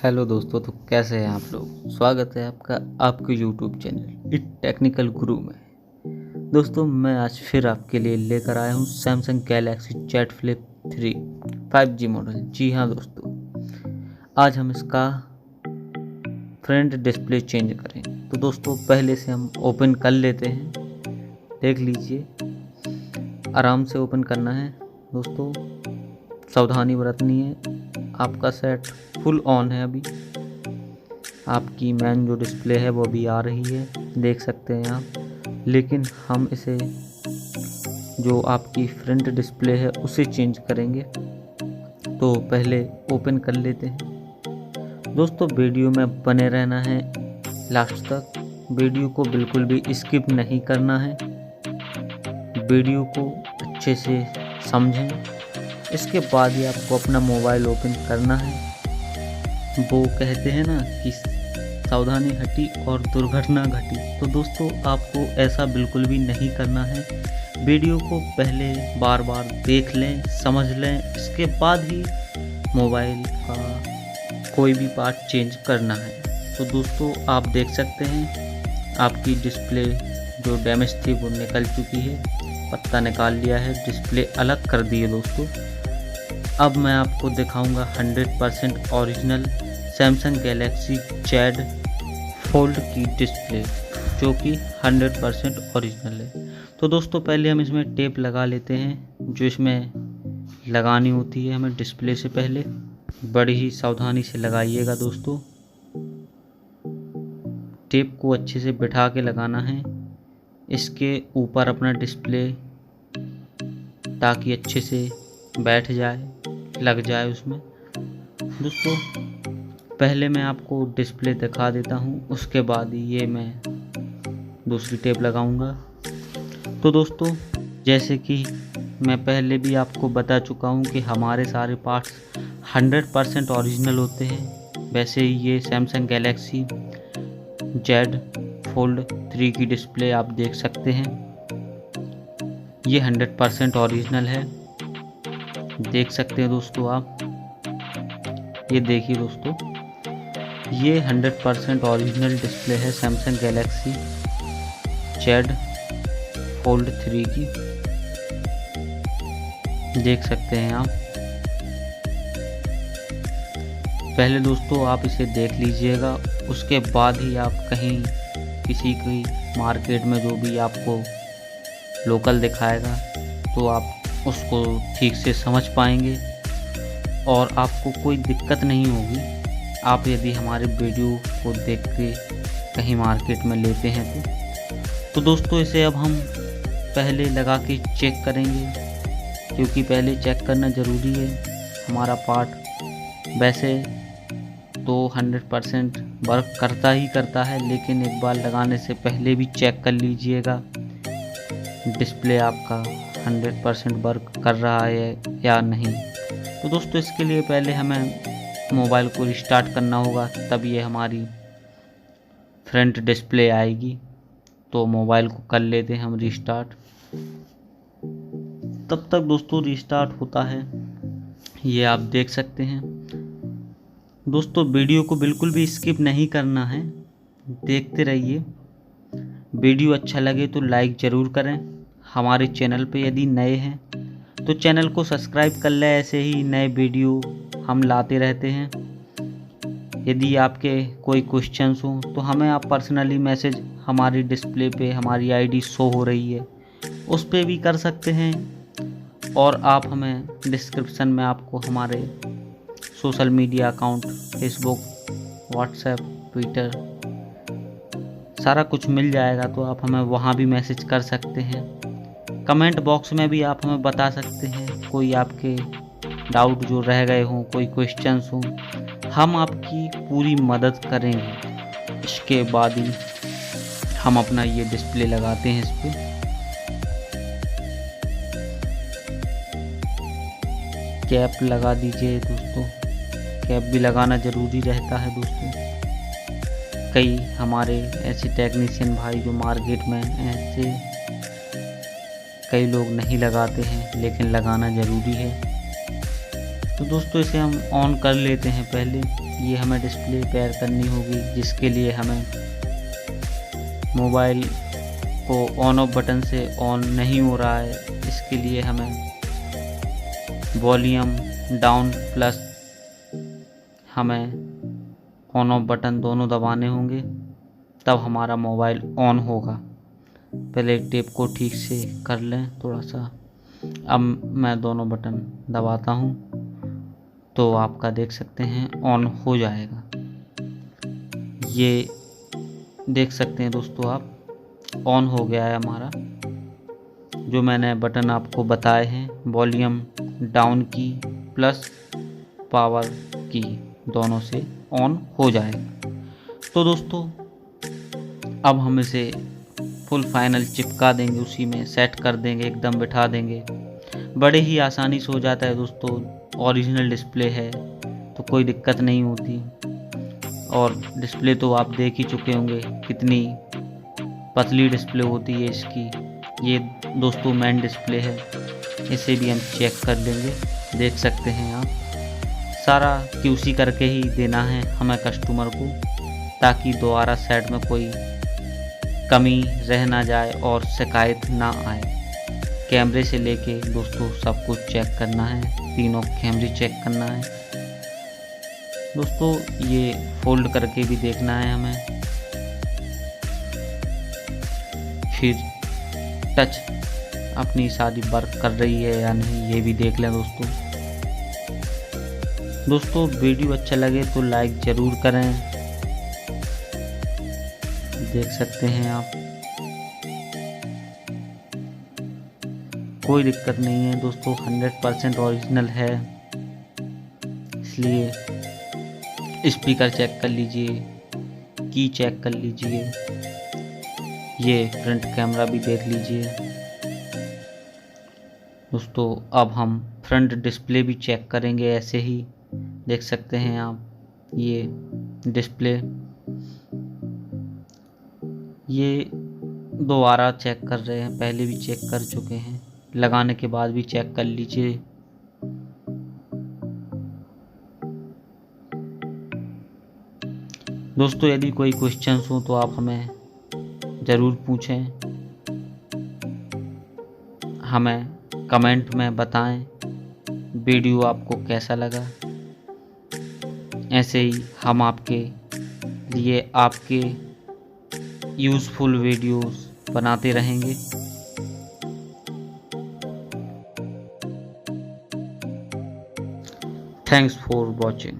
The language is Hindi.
हेलो दोस्तों, तो कैसे हैं आप लोग। स्वागत है आपका आपके यूट्यूब चैनल इट टेक्निकल गुरु में। दोस्तों, मैं आज फिर आपके लिए लेकर आया हूं Samsung Galaxy Z Flip 3 5G model. जी हाँ दोस्तों, आज हम इसका फ्रंट डिस्प्ले चेंज करेंगे। तो दोस्तों, पहले से हम ओपन कर लेते हैं। देख लीजिए, आराम से ओपन करना है दोस्तों, सावधानी बरतनी है। आपका सेट फुल ऑन है। अभी आपकी मेन जो डिस्प्ले है वो भी आ रही है, देख सकते हैं आप। लेकिन हम इसे जो आपकी फ्रंट डिस्प्ले है उसे चेंज करेंगे। तो पहले ओपन कर लेते हैं। दोस्तों, वीडियो में बने रहना है लास्ट तक। वीडियो को बिल्कुल भी स्किप नहीं करना है। वीडियो को अच्छे से समझें। इसके बाद ही आपको अपना मोबाइल ओपन करना है। वो कहते हैं ना कि सावधानी हटी और दुर्घटना घटी। तो दोस्तों, आपको ऐसा बिल्कुल भी नहीं करना है। वीडियो को पहले बार बार देख लें, समझ लें, इसके बाद ही मोबाइल का कोई भी पार्ट चेंज करना है। तो दोस्तों, आप देख सकते हैं आपकी डिस्प्ले जो डैमेज थी वो निकल चुकी है। पत्ता निकाल लिया है, डिस्प्ले अलग कर दी है दोस्तों। अब मैं आपको दिखाऊंगा 100% original Samsung Galaxy Z fold की डिस्प्ले, जो कि 100% ओरिजिनल है। तो दोस्तों, पहले हम इसमें टेप लगा लेते हैं, जो इसमें लगानी होती है हमें डिस्प्ले से पहले। बड़ी ही सावधानी से लगाइएगा दोस्तों। टेप को अच्छे से बिठा के लगाना है इसके ऊपर अपना डिस्प्ले, ताकि अच्छे से बैठ जाए, लग जाए उसमें। दोस्तों, पहले मैं आपको डिस्प्ले दिखा देता हूँ, उसके बाद ये मैं दूसरी टेप लगाऊंगा। तो दोस्तों, जैसे कि मैं पहले भी आपको बता चुका हूँ कि हमारे सारे पार्ट्स 100% ओरिजिनल होते हैं। वैसे ही ये सैमसंग गैलेक्सी Z फोल्ड 3 की डिस्प्ले आप देख सकते हैं, ये 100% ओरिजिनल है। देख सकते हैं दोस्तों आप, ये देखिए दोस्तों, ये 100% ओरिजिनल डिस्प्ले है सैमसंग गैलेक्सी Z फोल्ड 3 की। देख सकते हैं आप। पहले दोस्तों आप इसे देख लीजिएगा, उसके बाद ही आप कहीं किसी की मार्केट में जो भी आपको लोकल दिखाएगा तो आप उसको ठीक से समझ पाएंगे और आपको कोई दिक्कत नहीं होगी। आप यदि हमारे वीडियो को देख के कहीं मार्केट में लेते हैं तो दोस्तों, इसे अब हम पहले लगा के चेक करेंगे, क्योंकि पहले चेक करना ज़रूरी है हमारा पार्ट। वैसे तो 100% वर्क करता ही करता है, लेकिन एक बार लगाने से पहले भी चेक कर लीजिएगा डिस्प्ले आपका 100% वर्क कर रहा है या नहीं। तो दोस्तों, इसके लिए पहले हमें मोबाइल को रिस्टार्ट करना होगा, तब ये हमारी फ्रंट डिस्प्ले आएगी। तो मोबाइल को कर लेते हैं हम रिस्टार्ट। तब तक दोस्तों रिस्टार्ट होता है, ये आप देख सकते हैं। दोस्तों, वीडियो को बिल्कुल भी स्किप नहीं करना है, देखते रहिए। वीडियो अच्छा लगे तो लाइक ज़रूर करें। हमारे चैनल पे यदि नए हैं तो चैनल को सब्सक्राइब कर लें, ऐसे ही नए वीडियो हम लाते रहते हैं। यदि आपके कोई क्वेश्चंस हों तो हमें आप पर्सनली मैसेज, हमारी डिस्प्ले पे हमारी आईडी शो हो रही है उस पर भी कर सकते हैं। और आप हमें डिस्क्रिप्शन में आपको हमारे social media account, Facebook, WhatsApp, Twitter, सारा कुछ मिल जाएगा, तो आप हमें वहाँ भी मैसेज कर सकते हैं। कमेंट बॉक्स में भी आप हमें बता सकते हैं कोई आपके डाउट जो रह गए हों, कोई क्वेश्चंस हों, हम आपकी पूरी मदद करेंगे। इसके बाद ही हम अपना ये डिस्प्ले लगाते हैं इस पर। कैप लगा दीजिए दोस्तों, कैप भी लगाना ज़रूरी रहता है दोस्तों। कई हमारे ऐसे टेक्नीशियन भाई जो मार्केट में ऐसे कई लोग नहीं लगाते हैं, लेकिन लगाना ज़रूरी है। तो दोस्तों, इसे हम ऑन कर लेते हैं पहले। ये हमें डिस्प्ले पेयर करनी होगी, जिसके लिए हमें मोबाइल को ऑन ऑफ बटन से ऑन नहीं हो रहा है। इसके लिए हमें वॉल्यूम डाउन प्लस हमें ऑन ऑफ बटन दोनों दबाने होंगे, तब हमारा मोबाइल ऑन होगा। पहले टेप को ठीक से कर लें थोड़ा सा। अब मैं दोनों बटन दबाता हूँ तो आपका देख सकते हैं ऑन हो जाएगा। ये देख सकते हैं दोस्तों आप, ऑन हो गया है हमारा। जो मैंने बटन आपको बताए हैं, वॉल्यूम डाउन की प्लस पावर की, दोनों से ऑन हो जाएगा। तो दोस्तों अब हम इसे फुल फाइनल चिपका देंगे, उसी में सेट कर देंगे, एकदम बिठा देंगे। बड़े ही आसानी से हो जाता है दोस्तों। ओरिजिनल डिस्प्ले है तो कोई दिक्कत नहीं होती। और डिस्प्ले तो आप देख ही चुके होंगे कितनी पतली डिस्प्ले होती है इसकी। ये दोस्तों मेन डिस्प्ले है, इसे भी हम चेक कर लेंगे। देख सकते हैं आप, सारा क्यूसी करके ही देना है हमें कस्टमर को, ताकि दोबारा सेट में कोई कमी रह ना जाए और शिकायत ना आए। कैमरे से लेके दोस्तों सब कुछ चेक करना है, तीनों कैमरे चेक करना है दोस्तों। ये फोल्ड करके भी देखना है हमें, फिर टच अपनी सारी वर्क कर रही है या नहीं, ये भी देख लें दोस्तों। दोस्तों वीडियो अच्छा लगे तो लाइक ज़रूर करें। देख सकते हैं आप, कोई दिक्कत नहीं है दोस्तों, 100% ओरिजिनल है। इसलिए स्पीकर चेक कर लीजिए, की चेक कर लीजिए, ये फ्रंट कैमरा भी देख लीजिए दोस्तों। अब हम फ्रंट डिस्प्ले भी चेक करेंगे ऐसे ही। देख सकते हैं आप, ये डिस्प्ले, ये दोबारा चेक कर रहे हैं, पहले भी चेक कर चुके हैं, लगाने के बाद भी चेक कर लीजिए। दोस्तों यदि कोई क्वेश्चंस हो तो आप हमें ज़रूर पूछें, हमें कमेंट में बताएं वीडियो आपको कैसा लगा। ऐसे ही हम आपके लिए आपके यूज़फुल वीडियोस बनाते रहेंगे। Thanks for watching.